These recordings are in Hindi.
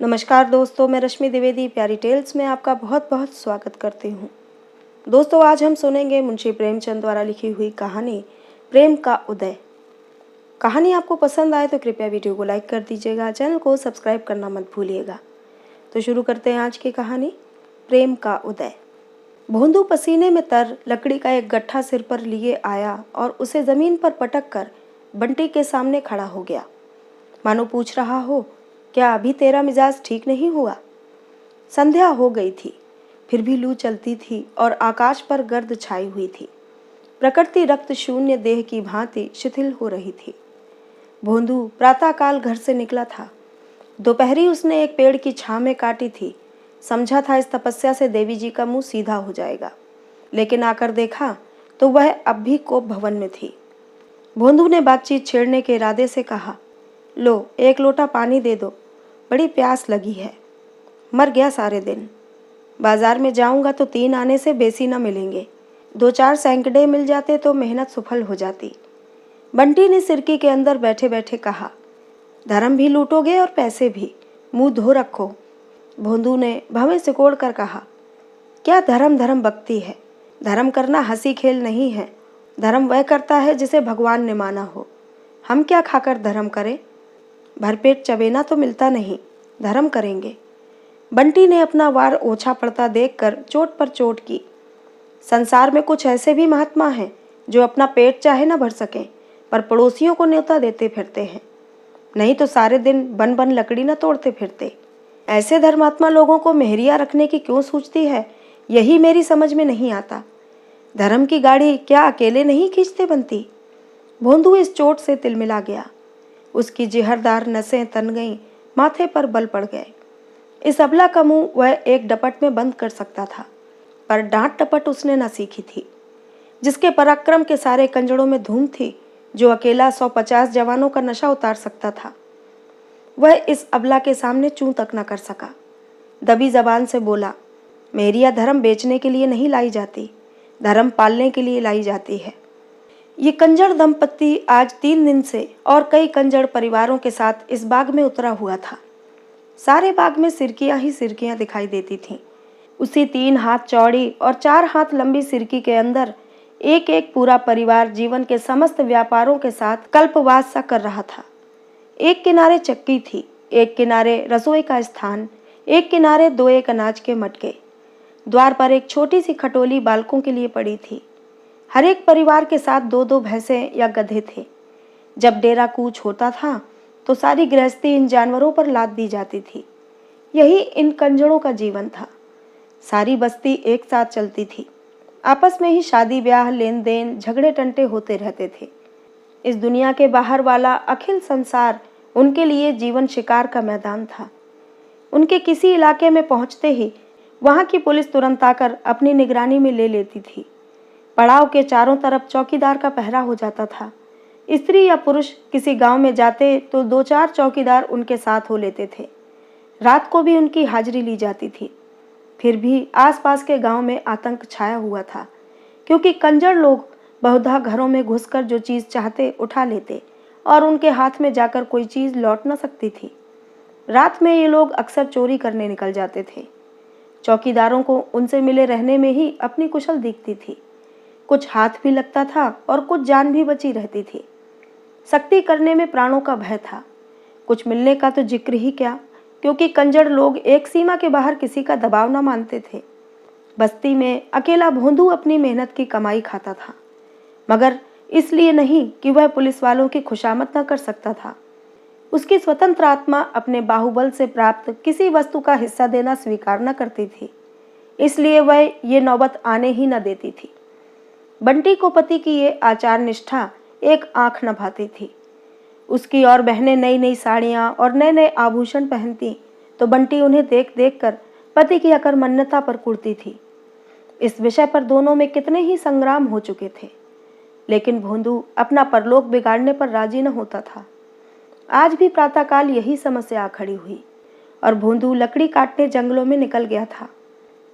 नमस्कार दोस्तों, मैं रश्मि द्विवेदी प्यारी टेल्स में आपका बहुत बहुत स्वागत करती हूँ। दोस्तों, आज हम सुनेंगे मुंशी प्रेमचंद द्वारा लिखी हुई कहानी प्रेम का उदय। कहानी आपको पसंद आए तो कृपया वीडियो को लाइक कर दीजिएगा, चैनल को सब्सक्राइब करना मत भूलिएगा। तो शुरू करते हैं आज की कहानी प्रेम का उदय। भोंदू पसीने में तर लकड़ी का एक गट्ठा सिर पर लिए आया और उसे ज़मीन पर पटक कर बंटी के सामने खड़ा हो गया, मानो पूछ रहा हो, क्या अभी तेरा मिजाज ठीक नहीं हुआ? संध्या हो गई थी, फिर भी लू चलती थी और आकाश पर गर्द छाई हुई थी। प्रकृति रक्त शून्य देह की भांति शिथिल हो रही थी। भोंदू प्रातःकाल घर से निकला था। दोपहरी उसने एक पेड़ की छांव में काटी थी। समझा था इस तपस्या से देवी जी का मुंह सीधा हो जाएगा, लेकिन आकर देखा तो वह अब भी कोप भवन में थी। भोंदू ने बातचीत छेड़ने के इरादे से कहा, लो एक लोटा पानी दे दो, बड़ी प्यास लगी है। मर गया सारे दिन। बाजार में जाऊंगा तो 3 आने से बेसी न मिलेंगे। 2-4 सैकड़े मिल जाते तो मेहनत सफल हो जाती। बंटी ने सिरकी के अंदर बैठे बैठे कहा, धर्म भी लूटोगे और पैसे भी, मुंह धो रखो। भोंदू ने भवें सिकोड़ कर कहा, क्या धर्म धर्म बकती है। धर्म करना हंसी खेल नहीं है। धर्म वह करता है जिसे भगवान ने माना हो। हम क्या खाकर धर्म करें? भरपेट चबेना तो मिलता नहीं, धर्म करेंगे। बंटी ने अपना वार ओछा पड़ता देखकर चोट पर चोट की। संसार में कुछ ऐसे भी महात्मा हैं जो अपना पेट चाहे न भर सकें, पर पड़ोसियों को न्योता देते फिरते हैं। नहीं तो सारे दिन बन बन लकड़ी न तोड़ते फिरते। ऐसे धर्मात्मा लोगों को मेहरिया रखने की क्यों सूझती है, यही मेरी समझ में नहीं आता। धर्म की गाड़ी क्या अकेले नहीं खींचते बनती? भोंदू इस चोट से तिलमिला गया। उसकी जिहरदार नसें तन गईं, माथे पर बल पड़ गए। इस अबला का मुंह वह एक डपट में बंद कर सकता था, पर डांट डपट उसने न सीखी थी। जिसके पराक्रम के सारे कंजड़ों में धूम थी, जो अकेला 150 जवानों का नशा उतार सकता था, वह इस अबला के सामने चूं तक न कर सका। दबी जबान से बोला, मेरिया धर्म बेचने के लिए नहीं लाई जाती, धर्म पालने के लिए लाई जाती है। ये कंजड़ दंपत्ति आज 3 दिन से और कई कंजड़ परिवारों के साथ इस बाग में उतरा हुआ था। सारे बाग में सिरकियां ही सिरकियां दिखाई देती थीं। उसी 3 हाथ चौड़ी और 4 हाथ लंबी सिरकी के अंदर एक एक पूरा परिवार जीवन के समस्त व्यापारों के साथ कल्पवास सा कर रहा था। एक किनारे चक्की थी, एक किनारे रसोई का स्थान, एक किनारे 2-1 अनाज के मटके। द्वार पर एक छोटी सी खटोली बालकों के लिए पड़ी थी। हर एक परिवार के साथ 2-2 भैंसें या गधे थे। जब डेरा कूच होता था तो सारी गृहस्थी इन जानवरों पर लाद दी जाती थी। यही इन कंजड़ों का जीवन था। सारी बस्ती एक साथ चलती थी। आपस में ही शादी ब्याह, लेन देन, झगड़े टंटे होते रहते थे। इस दुनिया के बाहर वाला अखिल संसार उनके लिए जीवन शिकार का मैदान था। उनके किसी इलाके में पहुंचते ही वहां की पुलिस तुरंत आकर अपनी निगरानी में ले लेती थी। पड़ाव के चारों तरफ चौकीदार का पहरा हो जाता था। स्त्री या पुरुष किसी गांव में जाते तो 2-4 चौकीदार उनके साथ हो लेते थे। रात को भी उनकी हाजिरी ली जाती थी। फिर भी आसपास के गांव में आतंक छाया हुआ था, क्योंकि कंजर लोग बहुधा घरों में घुसकर जो चीज़ चाहते उठा लेते और उनके हाथ में जाकर कोई चीज़ लौट न सकती थी। रात में ये लोग अक्सर चोरी करने निकल जाते थे। चौकीदारों को उनसे मिले रहने में ही अपनी कुशल दिखती थी। कुछ हाथ भी लगता था और कुछ जान भी बची रहती थी। सख्ती करने में प्राणों का भय था। कुछ मिलने का तो जिक्र ही क्या, क्योंकि कंजड़ लोग एक सीमा के बाहर किसी का दबाव न मानते थे। बस्ती में अकेला भोंदू अपनी मेहनत की कमाई खाता था, मगर इसलिए नहीं कि वह पुलिस वालों की खुशामद न कर सकता था। उसकी स्वतंत्र आत्मा अपने बाहुबल से प्राप्त किसी वस्तु का हिस्सा देना स्वीकार न करती थी, इसलिए वह ये नौबत आने ही न देती थी। बंटी को पति की ये आचार निष्ठा एक आंख न भाती थी। उसकी और बहनें नई नई साड़ियाँ और नए नए आभूषण पहनती तो बंटी उन्हें देख देख कर पति की अकर्मण्यता पर कुढ़ती थी। इस विषय पर दोनों में कितने ही संग्राम हो चुके थे, लेकिन भोंदू अपना परलोक बिगाड़ने पर राजी न होता था। आज भी प्रातःकाल यही समस्या आ खड़ी हुई और भोंदू लकड़ी काटने जंगलों में निकल गया था।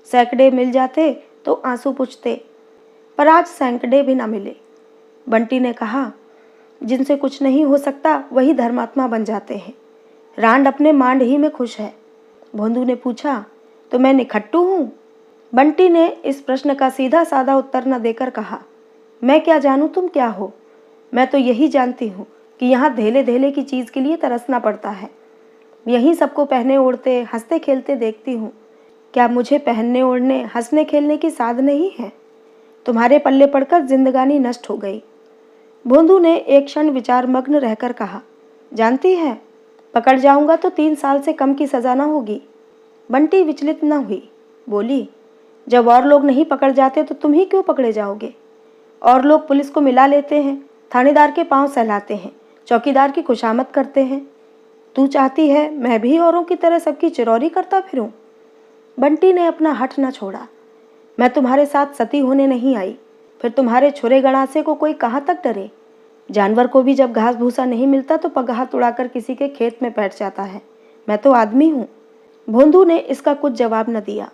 सैकड़े मिल जाते तो आंसू पूछते, पर आज सैकड़े भी न मिले। बंटी ने कहा, जिनसे कुछ नहीं हो सकता वही धर्मात्मा बन जाते हैं। रांड अपने मांड ही में खुश है। भोंदू ने पूछा, तो मैं निखट्टू हूँ? बंटी ने इस प्रश्न का सीधा साधा उत्तर न देकर कहा, मैं क्या जानूँ तुम क्या हो। मैं तो यही जानती हूँ कि यहाँ धेले धेले की चीज़ के लिए तरसना पड़ता है। यहीं सबको पहने ओढ़ते हंसते खेलते देखती हूँ। क्या मुझे पहनने ओढ़ने हंसने खेलने की साध नहीं है? तुम्हारे पल्ले पड़कर जिंदगानी नष्ट हो गई। भोंदू ने एक क्षण विचार मग्न रहकर कहा, जानती है, पकड़ जाऊंगा तो 3 साल से कम की सजा न होगी। बंटी विचलित न हुई, बोली, जब और लोग नहीं पकड़ जाते तो तुम ही क्यों पकड़े जाओगे? और लोग पुलिस को मिला लेते हैं, थानेदार के पांव सहलाते हैं, चौकीदार की खुशामद करते हैं। तू चाहती है मैं भी औरों की तरह सबकी चिरौरी करता फिरूं? बंटी ने अपना हठ न छोड़ा। मैं तुम्हारे साथ सती होने नहीं आई, फिर तुम्हारे छुरे गणासे को कोई कहाँ तक डरे? जानवर को भी जब घास भूसा नहीं मिलता तो पगहा तुड़ाकर किसी के खेत में बैठ जाता है। मैं तो आदमी हूँ। भोंदू ने इसका कुछ जवाब न दिया।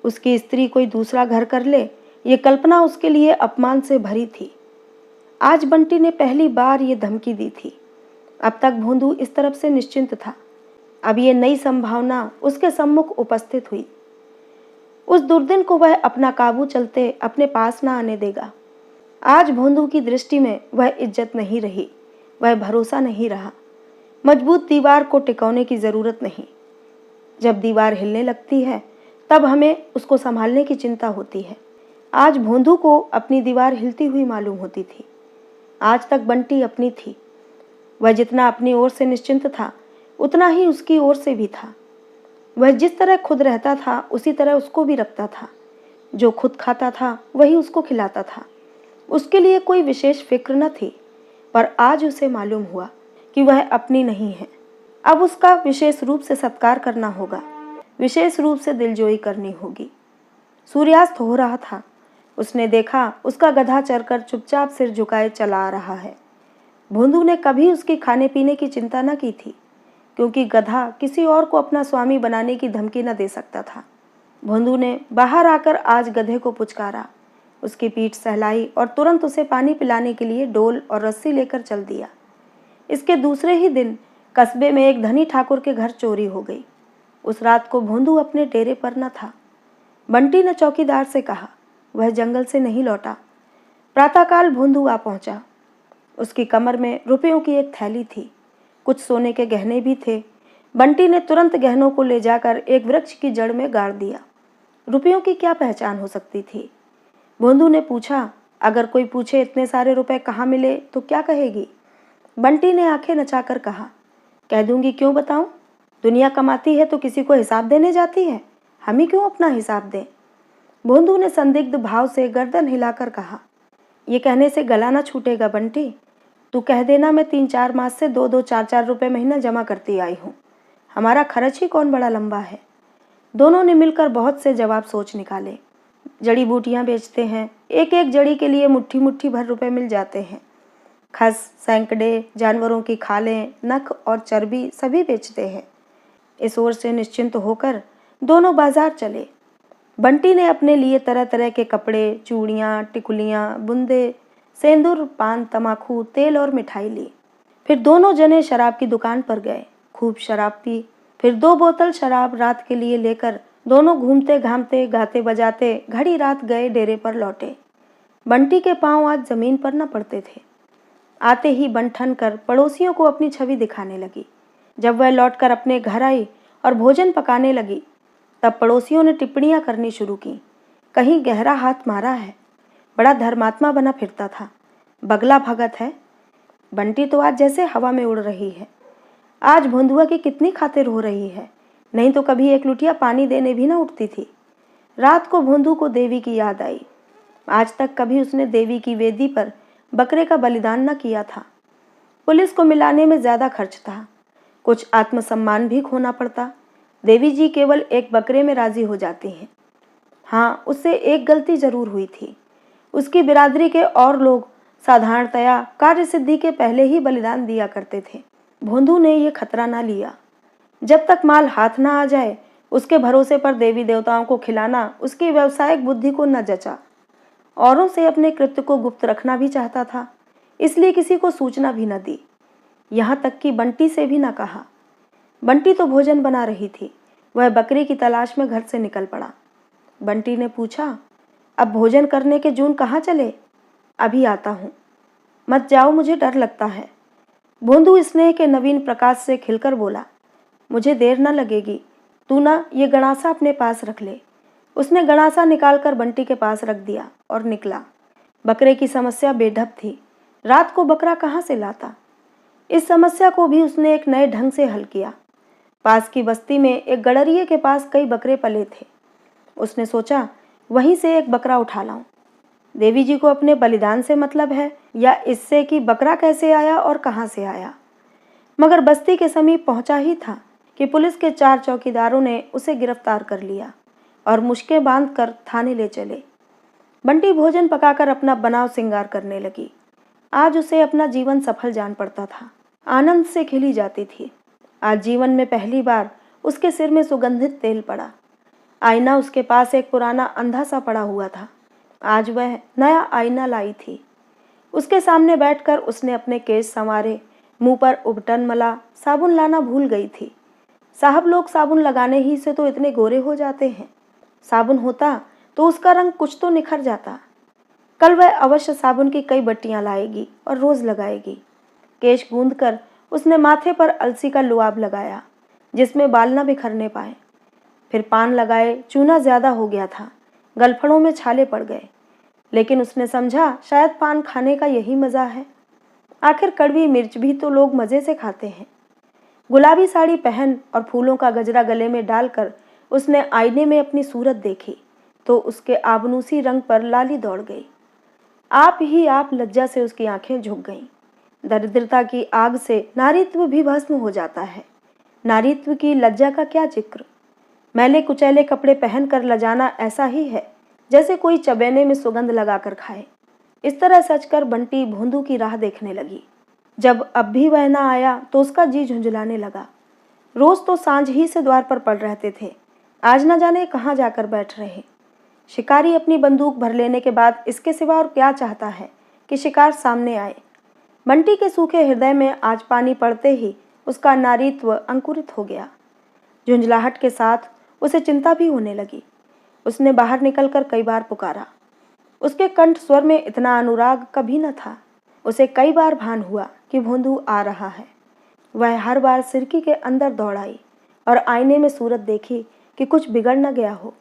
उसकी स्त्री कोई दूसरा घर कर ले, ये कल्पना उसके लिए अपमान से भरी थी। आज बंटी ने पहली बार ये धमकी दी थी। अब तक भोंदू इस तरफ से निश्चिंत था। अब ये नई संभावना उसके सम्मुख उपस्थित हुई। उस दुर्दिन को वह अपना काबू चलते अपने पास न आने देगा। आज भोंदू की दृष्टि में वह इज्जत नहीं रही, वह भरोसा नहीं रहा। मजबूत दीवार को टिकाने की जरूरत नहीं। जब दीवार हिलने लगती है तब हमें उसको संभालने की चिंता होती है। आज भोंदू को अपनी दीवार हिलती हुई मालूम होती थी। आज तक बंटी अपनी थी। वह जितना अपनी ओर से निश्चिंत था उतना ही उसकी ओर से भी था। वह जिस तरह खुद रहता था उसी तरह उसको भी रखता था। जो खुद खाता था वही उसको खिलाता था। उसके लिए कोई विशेष फिक्र न थी, पर आज उसे मालूम हुआ कि वह अपनी नहीं है। अब उसका विशेष रूप से सत्कार करना होगा, विशेष रूप से दिलजोई करनी होगी। सूर्यास्त हो रहा था। उसने देखा उसका गधा चरकर चुपचाप सिर झुकाए चला आ रहा है। भोंदू ने कभी उसकी खाने पीने की चिंता न की थी, क्योंकि गधा किसी और को अपना स्वामी बनाने की धमकी न दे सकता था। भोंदू ने बाहर आकर आज गधे को पुचकारा, उसकी पीठ सहलाई और तुरंत उसे पानी पिलाने के लिए डोल और रस्सी लेकर चल दिया। इसके दूसरे ही दिन कस्बे में एक धनी ठाकुर के घर चोरी हो गई। उस रात को भोंदू अपने डेरे पर न था। बंटी ने चौकीदार से कहा, वह जंगल से नहीं लौटा। प्रातःकाल भोंदू आ पहुंचा। उसकी कमर में रुपयों की एक थैली थी, कुछ सोने के गहने भी थे। बंटी ने तुरंत गहनों को ले जाकर एक वृक्ष की जड़ में गाड़ दिया। रुपयों की क्या पहचान हो सकती थी? भोंदू ने पूछा, अगर कोई पूछे इतने सारे रुपए कहाँ मिले तो क्या कहेगी? बंटी ने आंखें नचाकर कहा, कह दूंगी, क्यों बताऊं? दुनिया कमाती है तो किसी को हिसाब देने जाती है, हम ही क्यों अपना हिसाब दें? भोंदू ने संदिग्ध भाव से गर्दन हिलाकर कहा, ये कहने से गला ना छूटेगा बंटी। तू कह देना मैं 3-4 मास से 2-2 4-4 रुपए महीना जमा करती आई हूँ। हमारा खर्च ही कौन बड़ा लंबा है। दोनों ने मिलकर बहुत से जवाब सोच निकाले। जड़ी बूटियाँ बेचते हैं, एक एक जड़ी के लिए मुट्ठी मुट्ठी भर रुपए मिल जाते हैं। खस, सैंकड़े, जानवरों की खालें, नख और चर्बी सभी बेचते हैं। इस ओर से निश्चिंत होकर दोनों बाजार चले। बंटी ने अपने लिए तरह तरह के कपड़े, चूड़ियाँ, टिकुलियाँ, बुंदे, सेंदूर, पान, तमाकू, तेल और मिठाई ली। फिर दोनों जने शराब की दुकान पर गए, खूब शराब पी। फिर 2 बोतल शराब रात के लिए लेकर दोनों घूमते घामते गाते बजाते घड़ी रात गए डेरे पर लौटे। बंटी के पांव आज जमीन पर न पड़ते थे। आते ही बन ठन कर पड़ोसियों को अपनी छवि दिखाने लगी। जब वह लौटकर अपने घर आई और भोजन पकाने लगी तब पड़ोसियों ने टिप्पणियां करनी शुरू की। कहीं गहरा हाथ मारा है, बड़ा धर्मात्मा बना फिरता था, बगला भगत है। बंटी तो आज जैसे हवा में उड़ रही है। आज भोंदुआ की कितनी खातिर हो रही है, नहीं तो कभी एक लुटिया पानी देने भी ना उठती थी। रात को भोंदू को देवी की याद आई। आज तक कभी उसने देवी की वेदी पर बकरे का बलिदान न किया था। पुलिस को मिलाने में ज़्यादा खर्च था, कुछ आत्मसम्मान भी खोना पड़ता। देवी जी केवल एक बकरे में राजी हो जाती हैं। हाँ, उससे एक गलती जरूर हुई थी। उसकी बिरादरी के और लोग साधारणतया कार्य सिद्धि के पहले ही बलिदान दिया करते थे। भोंदू ने यह खतरा ना लिया। जब तक माल हाथ ना आ जाए उसके भरोसे पर देवी देवताओं को खिलाना उसकी व्यावसायिक बुद्धि को न जचा। औरों से अपने कृत्य को गुप्त रखना भी चाहता था, इसलिए किसी को सूचना भी न दी, यहाँ तक कि बंटी से भी न कहा। बंटी तो भोजन बना रही थी, वह बकरी की तलाश में घर से निकल पड़ा। बंटी ने पूछा, अब भोजन करने के जून कहाँ चले? अभी आता हूँ। मत जाओ, मुझे डर लगता है। भोंदू स्नेह के नवीन प्रकाश से खिलकर बोला, मुझे देर न लगेगी, तू ना ये गणासा अपने पास रख ले। उसने गणासा निकालकर बंटी के पास रख दिया और निकला। बकरे की समस्या बेढप थी। रात को बकरा कहाँ से लाता? इस समस्या को भी उसने एक नए ढंग से हल किया। पास की बस्ती में एक गड़रिये के पास कई बकरे पले थे। उसने सोचा वहीं से एक बकरा उठा लाऊं। देवी जी को अपने बलिदान से मतलब है या इससे कि बकरा कैसे आया और कहाँ से आया। मगर बस्ती के समीप पहुंचा ही था कि पुलिस के 4 चौकीदारों ने उसे गिरफ्तार कर लिया और मुश्कें बांधकर थाने ले चले। बंटी भोजन पकाकर अपना बनाव सिंगार करने लगी। आज उसे अपना जीवन सफल जान पड़ता था। आनंद से खिली जाती थी। आज जीवन में पहली बार उसके सिर में सुगंधित तेल पड़ा। आईना उसके पास एक पुराना अंधा सा पड़ा हुआ था। आज वह नया आईना लाई थी। उसके सामने बैठकर उसने अपने केश संवारे, मुंह पर उबटन मला। साबुन लाना भूल गई थी। साहब लोग साबुन लगाने ही से तो इतने गोरे हो जाते हैं। साबुन होता तो उसका रंग कुछ तो निखर जाता। कल वह अवश्य साबुन की कई बट्टियां लाएगी और रोज लगाएगी। केश गूंदकर उसने माथे पर अलसी का लुआब लगाया, जिसमें बाल न बिखरने पाए। फिर पान लगाए। चूना ज्यादा हो गया था, गलफड़ों में छाले पड़ गए, लेकिन उसने समझा शायद पान खाने का यही मजा है। आखिर कड़वी मिर्च भी तो लोग मजे से खाते हैं। गुलाबी साड़ी पहन और फूलों का गजरा गले में डालकर उसने आईने में अपनी सूरत देखी तो उसके आबनूसी रंग पर लाली दौड़ गई। आप ही आप लज्जा से उसकी आंखें झुक गईं। दरिद्रता की आग से नारीत्व भी भस्म हो जाता है। नारीत्व की लज्जा का क्या जिक्र। मैले कुचैले कपड़े पहनकर लजाना ऐसा ही है जैसे कोई चबेने में सुगंध लगाकर खाए। इस तरह सचकर बंटी भोंदू की राह देखने लगी। जब अब भी वह न आया तो उसका जी झुंझुलाने लगा। रोज तो सांझ ही से द्वार पर पड़ रहते थे, आज न जाने कहाँ जाकर बैठ रहे। शिकारी अपनी बंदूक भर लेने के बाद इसके सिवा और क्या चाहता है कि शिकार सामने आए। बंटी के सूखे हृदय में आज पानी पड़ते ही उसका नारीत्व अंकुरित हो गया। झुंझलाहट के साथ उसे चिंता भी होने लगी। उसने बाहर निकलकर कई बार पुकारा। उसके कंठ स्वर में इतना अनुराग कभी न था। उसे कई बार भान हुआ कि भोंदू आ रहा है। वह हर बार सिरकी के अंदर दौड़ आई और आईने में सूरत देखी कि कुछ बिगड़ न गया हो।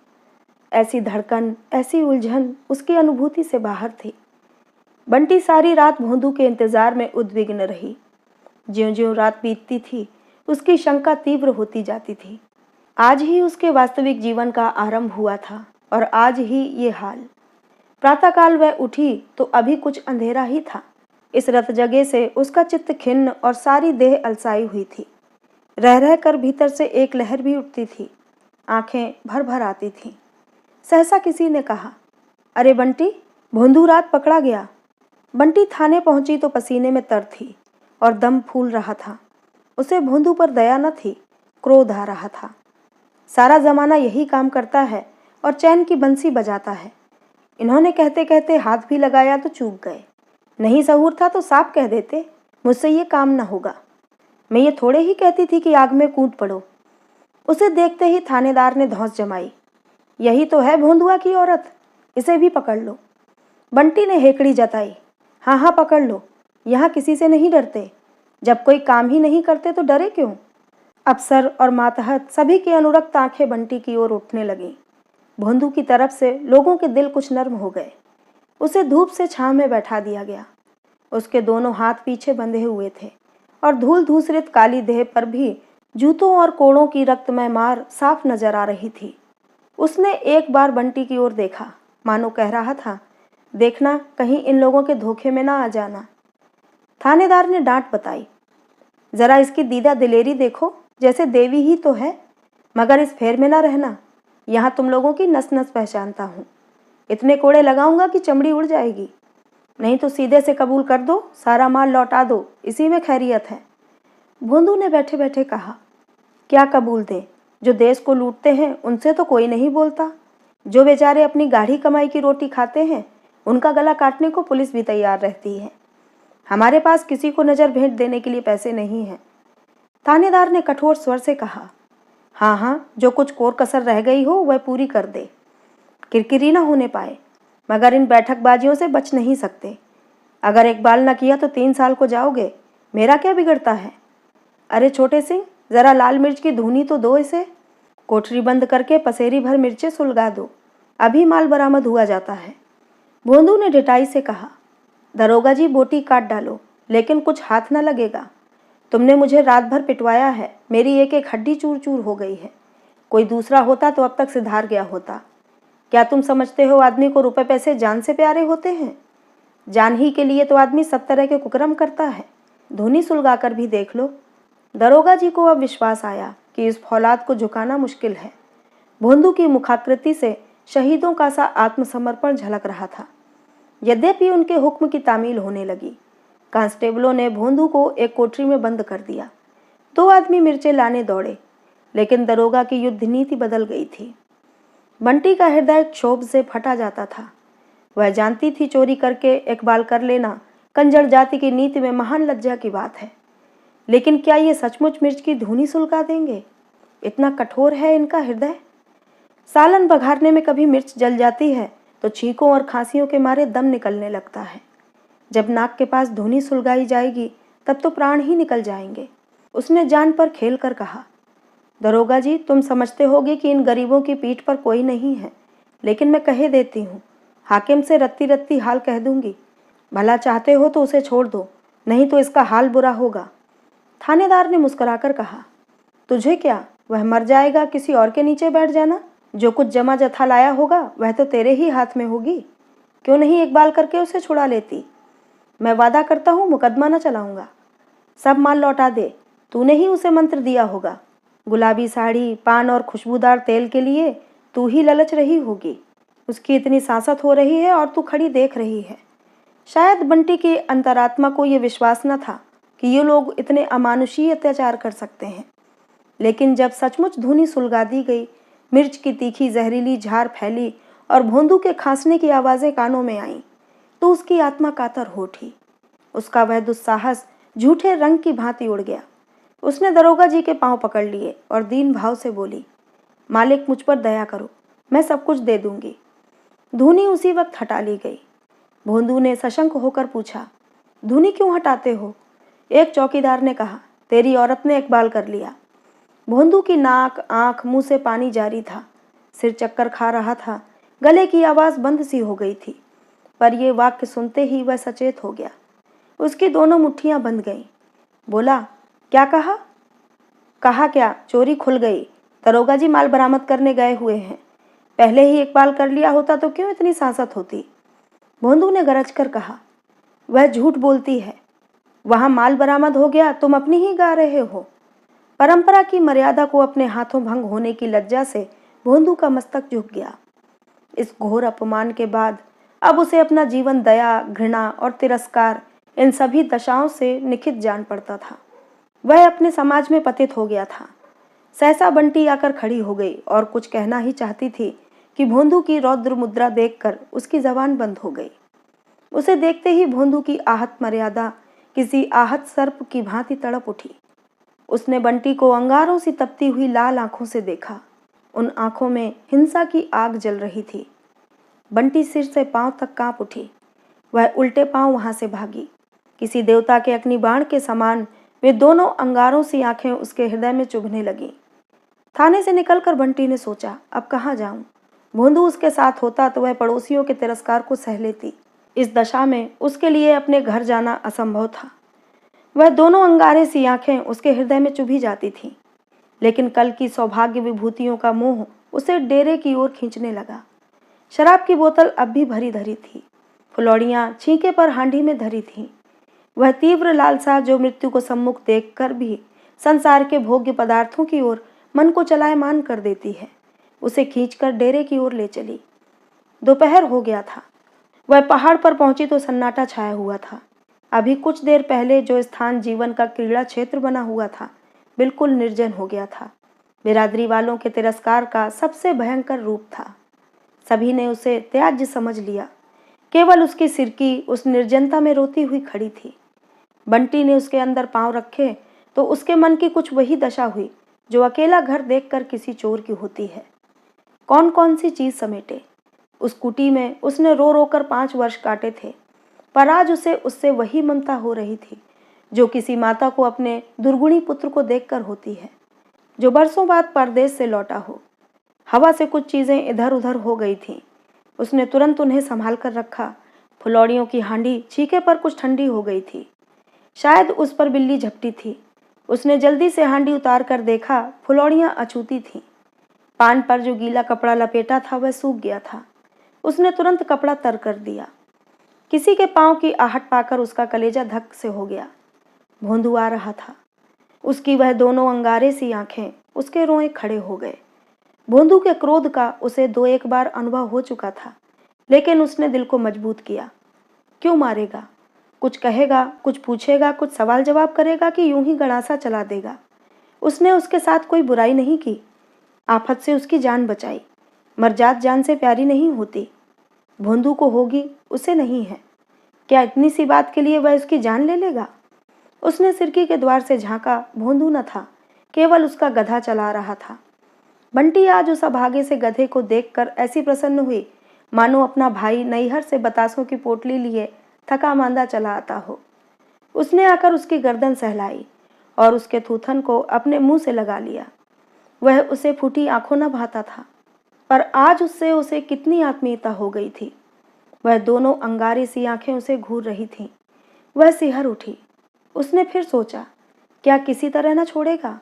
ऐसी धड़कन, ऐसी उलझन उसकी अनुभूति से बाहर थी। बंटी सारी रात भोंदू के इंतजार में उद्विग्न रही। ज्यों-ज्यों रात बीतती थी उसकी शंका तीव्र होती जाती थी। आज ही उसके वास्तविक जीवन का आरंभ हुआ था और आज ही ये हाल। प्रातःकाल वह उठी तो अभी कुछ अंधेरा ही था। इस रत जगे से उसका चित्त खिन्न और सारी देह अलसाई हुई थी। रह रह कर भीतर से एक लहर भी उठती थी। आंखें भर भर आती थीं। सहसा किसी ने कहा, अरे बंटी, भोंदू रात पकड़ा गया। बंटी थाने पहुंची तो पसीने में तर थी और दम फूल रहा था। उसे भोंदू पर दया न थी, क्रोध आ रहा था। सारा जमाना यही काम करता है और चैन की बंसी बजाता है। इन्होंने कहते कहते हाथ भी लगाया तो चूक गए। नहीं सहूर था तो साफ कह देते, मुझसे ये काम न होगा। मैं ये थोड़े ही कहती थी कि आग में कूद पड़ो। उसे देखते ही थानेदार ने धौंस जमाई, यही तो है भोंदुआ की औरत, इसे भी पकड़ लो। बंटी ने हेकड़ी जताई, हाँ हाँ पकड़ लो, यहाँ किसी से नहीं डरते। जब कोई काम ही नहीं करते तो डरे क्यों। अफसर और मातहत सभी की अनुरक्त आंखें बंटी की ओर उठने लगीं। भोंदू की तरफ से लोगों के दिल कुछ नर्म हो गए। उसे धूप से छांव में बैठा दिया गया। उसके दोनों हाथ पीछे बंधे हुए थे और धूल धूसरित काली देह पर भी जूतों और कोड़ों की रक्तमय मार साफ नजर आ रही थी। उसने एक बार बंटी की ओर देखा, मानो कह रहा था, देखना कहीं इन लोगों के धोखे में ना आ जाना। थानेदार ने डांट बताई, जरा इसकी दीदा दिलेरी देखो, जैसे देवी ही तो है, मगर इस फेर में ना रहना। यहाँ तुम लोगों की नस नस पहचानता हूँ। इतने कोड़े लगाऊंगा कि चमड़ी उड़ जाएगी। नहीं तो सीधे से कबूल कर दो, सारा माल लौटा दो, इसी में खैरियत है। भोंदू ने बैठे बैठे कहा, क्या कबूल दें? जो देश को लूटते हैं उनसे तो कोई नहीं बोलता। जो बेचारे अपनी गाढ़ी कमाई की रोटी खाते हैं उनका गला काटने को पुलिस भी तैयार रहती है। हमारे पास किसी को नजर भेंट देने के लिए पैसे नहीं हैं। थानेदार ने कठोर स्वर से कहा, हाँ हाँ, जो कुछ कोर कसर रह गई हो वह पूरी कर दे। किरकिरी ना होने पाए, मगर इन बैठकबाजियों से बच नहीं सकते। अगर इकबाल न किया तो 3 साल को जाओगे। मेरा क्या बिगड़ता है? अरे छोटे सिंह, जरा लाल मिर्च की धुनी तो दो इसे। कोठरी बंद करके पसेरी भर मिर्चें सुलगा दो, अभी माल बरामद हुआ जाता है। भोंदू ने ढिठाई से कहा। दरोगा जी, बोटी काट डालो, लेकिन कुछ हाथ न लगेगा। तुमने मुझे रात भर पिटवाया है, मेरी एक एक हड्डी चूर चूर हो गई है। कोई दूसरा होता तो अब तक सिधार गया होता। क्या तुम समझते हो आदमी को रुपए पैसे जान से प्यारे होते हैं? जान ही के लिए तो आदमी सब तरह के कुकर्म करता है। धुनी सुलगा कर भी देख लो। दरोगा जी को अब विश्वास आया कि इस फौलाद को झुकाना मुश्किल है। भोंदू की मुखाकृति से शहीदों का सा आत्मसमर्पण झलक रहा था। यद्यपि उनके हुक्म की तामील होने लगी। कांस्टेबलों ने भोंदू को एक कोठरी में बंद कर दिया। 2 आदमी मिर्चें लाने दौड़े, लेकिन दरोगा की युद्ध नीति बदल गई थी। बंटी का हृदय क्षोभ से फटा जाता था। वह जानती थी चोरी करके इकबाल कर लेना कंजर जाति की नीति में महान लज्जा की बात है। लेकिन क्या ये सचमुच मिर्च की धुनी सुलगा देंगे? इतना कठोर है इनका हृदय। सालन बघारने में कभी मिर्च जल जाती है तो छींकों और खांसियों के मारे दम निकलने लगता है। जब नाक के पास धुनी सुलगाई जाएगी तब तो प्राण ही निकल जाएंगे। उसने जान पर खेल कर कहा। दरोगा जी, तुम समझते होगे कि इन गरीबों की पीठ पर कोई नहीं है, लेकिन मैं कहे देती हूँ, हाकिम से रत्ती रत्ती हाल कह दूंगी। भला चाहते हो तो उसे छोड़ दो, नहीं तो इसका हाल बुरा होगा। थानेदार ने मुस्कुराकर कहा। तुझे क्या, वह मर जाएगा, किसी और के नीचे बैठ जाना। जो कुछ जमा जथा लाया होगा वह तो तेरे ही हाथ में होगी। क्यों नहीं इकबाल करके उसे छुड़ा लेती? मैं वादा करता हूँ मुकदमा न चलाऊंगा। सब माल लौटा दे। तूने ही उसे मंत्र दिया होगा। गुलाबी साड़ी, पान और खुशबूदार तेल के लिए तू ही ललच रही होगी। उसकी इतनी सांसत हो रही है और तू खड़ी देख रही है। शायद बंटी की अंतरात्मा को यह विश्वास न था कि ये लोग इतने अमानुषीय अत्याचार कर सकते हैं। लेकिन जब सचमुच धुनी सुलगा दी गई, मिर्च की तीखी जहरीली झार फैली और भोंदू के खांसने की आवाज़ें कानों में आईं, तो उसकी आत्मा कातर हो उठी। उसका वह दुस्साहस झूठे रंग की भांति उड़ गया। उसने दरोगा जी के पांव पकड़ लिए और दीन भाव से बोली, मालिक, मुझ पर दया करो, मैं सब कुछ दे दूंगी। धुनी उसी वक्त हटा ली गई। भोंदू ने सशंक होकर पूछा, धुनी क्यों हटाते हो? एक चौकीदार ने कहा, तेरी औरत ने इकबाल कर लिया। भोंदू की नाक, आंख, मुंह से पानी जारी था। सिर चक्कर खा रहा था। गले की आवाज़ बंद सी हो गई थी। पर यह वाक्य सुनते ही वह सचेत हो गया। उसकी दोनों मुट्ठियां बंध गईं। बोला, क्या कहा? कहा क्या, चोरी खुल गई। दरोगा जी माल बरामद करने गए हुए हैं। पहले ही इकबाल कर लिया होता तो क्यों इतनी सांसत होती? भोंदू ने गरज कर कहा, वह झूठ बोलती है। वहां माल बरामद हो गया, तुम अपनी ही गा रहे हो। परंपरा की मर्यादा को अपने हाथों भंग होने की लज्जा से भोंदू का मस्तक झुक गया। इस घोर अपमान के बाद अब उसे अपना जीवन दया, घृणा और तिरस्कार, इन सभी दशाओं से निखित जान पड़ता था। वह अपने समाज में पतित हो गया था। सहसा बंटी आकर खड़ी हो गई और कुछ कहना ही चाहती थी कि भोंदू की रौद्र मुद्रा देखकर उसकी जबान बंद हो गई। उसे देखते ही भोंदू की आहत मर्यादा किसी आहत सर्प की भांति तड़प उठी। उसने बंटी को अंगारों से तपती हुई लाल आंखों से देखा। उन आंखों में हिंसा की आग जल रही थी। बंटी सिर से पांव तक कांप उठी। वह उल्टे पांव वहां से भागी। किसी देवता के अग्निबाण के समान वे दोनों अंगारों सी आंखें उसके हृदय में चुभने लगीं। थाने से निकलकर बंटी ने सोचा, अब कहाँ जाऊं? भोंदू उसके साथ होता तो वह पड़ोसियों के तिरस्कार को सह लेती। इस दशा में उसके लिए अपने घर जाना असंभव था। वह दोनों अंगारे सी आंखें उसके हृदय में चुभी जाती थीं। लेकिन कल की सौभाग्य विभूतियों का मोह उसे डेरे की ओर खींचने लगा। शराब की बोतल अब भी भरी धरी थी। फुलौड़ियाँ छींके पर हांडी में धरी थीं। वह तीव्र लालसा जो मृत्यु को सम्मुख देखकर भी संसार के भोग्य पदार्थों की ओर मन को चलायमान कर देती है, उसे खींचकर डेरे की ओर ले चली। दोपहर हो गया था। वह पहाड़ पर पहुंची तो सन्नाटा छाया हुआ था। अभी कुछ देर पहले जो स्थान जीवन का क्रीड़ा क्षेत्र बना हुआ था, बिल्कुल निर्जन हो गया था। बिरादरी वालों के तिरस्कार का सबसे भयंकर रूप था। सभी ने उसे त्याज्य समझ लिया। केवल उसकी सिरकी उस निर्जनता में रोती हुई खड़ी थी। बंटी ने उसके अंदर पांव रखे तो उसके मन की कुछ वही दशा हुई जो अकेला घर देखकर किसी चोर की होती है। कौन कौन सी चीज समेटे। उस कुटी में उसने रो रो कर 5 वर्ष काटे थे, पर आज उसे उससे वही ममता हो रही थी जो किसी माता को अपने दुर्गुणी पुत्र को देखकर होती है, जो बरसों बाद परदेश से लौटा हो। हवा से कुछ चीजें इधर उधर हो गई थीं। उसने तुरंत उन्हें संभाल कर रखा। फुलौड़ियों की हांडी छीके पर कुछ ठंडी हो गई थी, शायद उस पर बिल्ली झपटी थी। उसने जल्दी से हांडी उतार कर देखा, फुलौड़ियां अछूती थीं। पान पर जो गीला कपड़ा लपेटा था वह सूख गया था। उसने तुरंत कपड़ा तर कर दिया। किसी के पांव की आहट पाकर उसका कलेजा धक से हो गया। भोंदू आ रहा था। उसकी वह दोनों अंगारे सी आंखें, उसके रोए खड़े हो गए। भोंदू के क्रोध का उसे 2-1 बार अनुभव हो चुका था, लेकिन उसने दिल को मजबूत किया। क्यों मारेगा? कुछ कहेगा, कुछ पूछेगा, कुछ सवाल जवाब करेगा कि यूं ही गड़ासा चला देगा? उसने उसके साथ कोई बुराई नहीं की, आफत से उसकी जान बचाई। मरजात जान से प्यारी नहीं होती। भोंदू को होगी, उसे नहीं है। क्या इतनी सी बात के लिए वह उसकी जान ले लेगा? उसने सिरकी के द्वार से झांका। भोंदू न था, केवल उसका गधा चला रहा था। बंटी आज उस अभागे से गधे को देखकर ऐसी प्रसन्न हुई मानो अपना भाई नैहर से बतासों की पोटली लिए थका मांदा चला आता हो। उसने आकर उसकी गर्दन सहलाई और उसके थूथन को अपने मुंह से लगा लिया। वह उसे फूटी आंखों न भाता था, पर आज उससे उसे कितनी आत्मीयता हो गई थी। वह दोनों अंगारी सी आंखें उसे घूर रही थीं। वह सिहर उठी। उसने फिर सोचा, क्या किसी तरह न छोड़ेगा?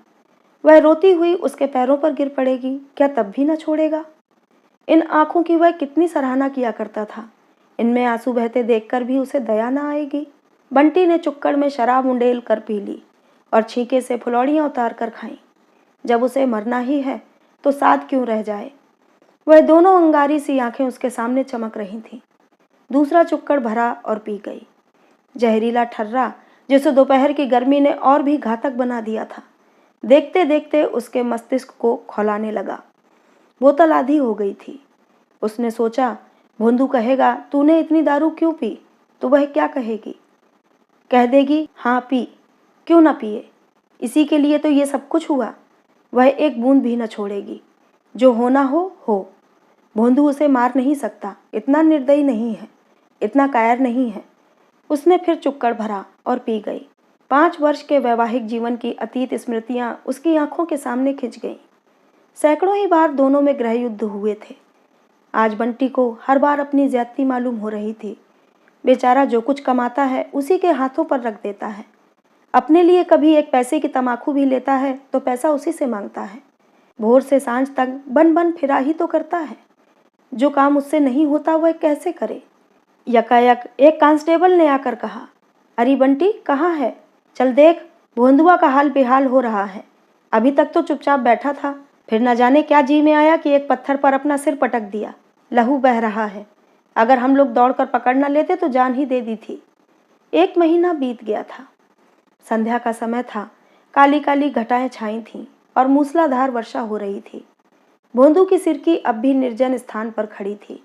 वह रोती हुई उसके पैरों पर गिर पड़ेगी, क्या तब भी न छोड़ेगा? इन आंखों की वह कितनी सराहना किया करता था। इनमें आंसू बहते देखकर भी उसे दया न आएगी। बंटी ने चुक्कड़ में शराब उंडेल कर पी ली और छींके से फुलौड़ियां उतार कर खाईं। जब उसे मरना ही है तो साथ क्यों रह जाए? वह दोनों अंगारी सी आंखें उसके सामने चमक रही थीं। दूसरा चुक्कड़ भरा और पी गई। जहरीला ठर्रा जिसे दोपहर की गर्मी ने और भी घातक बना दिया था, देखते देखते उसके मस्तिष्क को खौलाने लगा। बोतल आधी हो गई थी। उसने सोचा, भोंदू कहेगा तूने इतनी दारू क्यों पी? तो वह क्या कहेगी? कह देगी हाँ पी, क्यों ना पिए, इसी के लिए तो ये सब कुछ हुआ। वह एक बूंद भी न छोड़ेगी। जो होना हो। भोंदू उसे मार नहीं सकता, इतना निर्दयी नहीं है, इतना कायर नहीं है। उसने फिर चुक्कड़ भरा और पी गई। 5 वर्ष के वैवाहिक जीवन की अतीत स्मृतियां उसकी आंखों के सामने खिंच गईं। सैकड़ों ही बार दोनों में गृह युद्ध हुए थे। आज बंटी को हर बार अपनी ज्यादती मालूम हो रही थी। बेचारा जो कुछ कमाता है उसी के हाथों पर रख देता है। अपने लिए कभी एक पैसे की तमाकू भी लेता है तो पैसा उसी से मांगता है। भोर से सांझ तक बन बन फिरा ही तो करता है। जो काम उससे नहीं होता वह कैसे करे? यकायक एक कांस्टेबल ने आकर कहा, अरे बंटी कहाँ है? चल देख, भोंदुआ का हाल बेहाल हो रहा है। अभी तक तो चुपचाप बैठा था, फिर न जाने क्या जी में आया कि एक पत्थर पर अपना सिर पटक दिया। लहू बह रहा है। अगर हम लोग दौड़कर पकड़ न लेते तो जान ही दे दी थी। 1 महीना बीत गया था। संध्या का समय था। काली काली घटाएं छाई थीं और मूसलाधार वर्षा हो रही थी। भोंदू की सिरकी अब भी निर्जन स्थान पर खड़ी थी।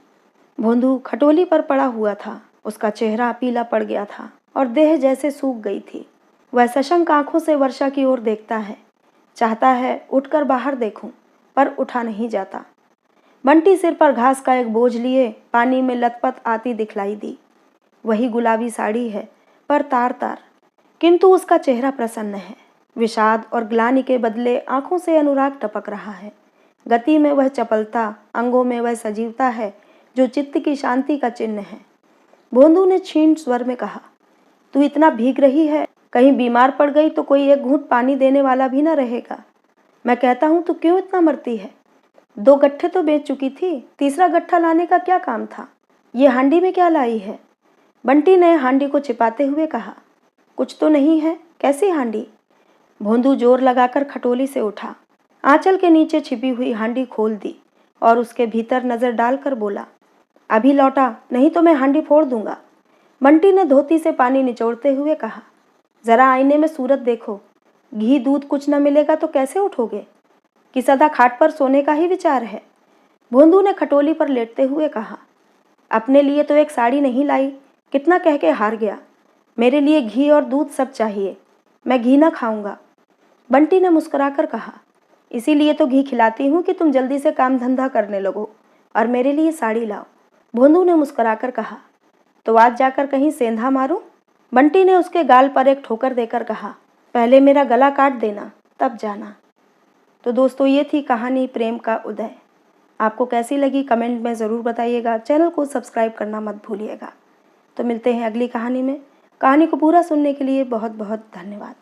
भोंदू खटोली पर पड़ा हुआ था। उसका चेहरा पीला पड़ गया था और देह जैसे सूख गई थी। वह सशंक आंखों से वर्षा की ओर देखता है, चाहता है उठकर बाहर देखूं, पर उठा नहीं जाता। बंटी सिर पर घास का एक बोझ लिए पानी में लथपथ आती दिखलाई दी। वही गुलाबी साड़ी है, पर तार तार, किंतु उसका चेहरा प्रसन्न है। विषाद और ग्लानि के बदले आंखों से अनुराग टपक रहा है। गति में वह चपलता, अंगों में वह सजीवता है जो चित्त की शांति का चिन्ह है। भोंदू ने क्षीण स्वर में कहा, तू इतना भीग रही है, कहीं बीमार पड़ गई तो कोई एक घूंट पानी देने वाला भी न रहेगा। मैं कहता हूँ तू क्यों इतना मरती है? 2 गट्ठे तो बेच चुकी थी, तीसरा गट्ठा लाने का क्या काम था? ये हांडी में क्या लाई है? बंटी ने हांडी को छिपाते हुए कहा, कुछ तो नहीं है, कैसी हांडी? भोंदू जोर लगाकर खटोली से उठा, आंचल के नीचे छिपी हुई हांडी खोल दी और उसके भीतर नजर डालकर बोला, अभी लौटा, नहीं तो मैं हांडी फोड़ दूंगा। बंटी ने धोती से पानी निचोड़ते हुए कहा, जरा आईने में सूरत देखो, घी दूध कुछ न मिलेगा तो कैसे उठोगे? कि सदा खाट पर सोने का ही विचार है? भोंदू ने खटोली पर लेटते हुए कहा, अपने लिए तो एक साड़ी नहीं लाई, कितना कह के हार गया। मेरे लिए घी और दूध सब चाहिए, मैं घी न खाऊंगा। बंटी ने मुस्कुराकर कहा, इसीलिए तो घी खिलाती हूँ कि तुम जल्दी से काम धंधा करने लगो और मेरे लिए साड़ी लाओ। भोंदू ने मुस्कुराकर कहा। तो आज जाकर कहीं सेंधा मारूं? बंटी ने उसके गाल पर एक ठोकर देकर कहा, पहले मेरा गला काट देना, तब जाना। तो दोस्तों, ये थी कहानी प्रेम का उदय। आपको कैसी लगी कमेंट में ज़रूर बताइएगा। चैनल को सब्सक्राइब करना मत भूलिएगा। तो मिलते हैं अगली कहानी में। कहानी को पूरा सुनने के लिए बहुत बहुत धन्यवाद।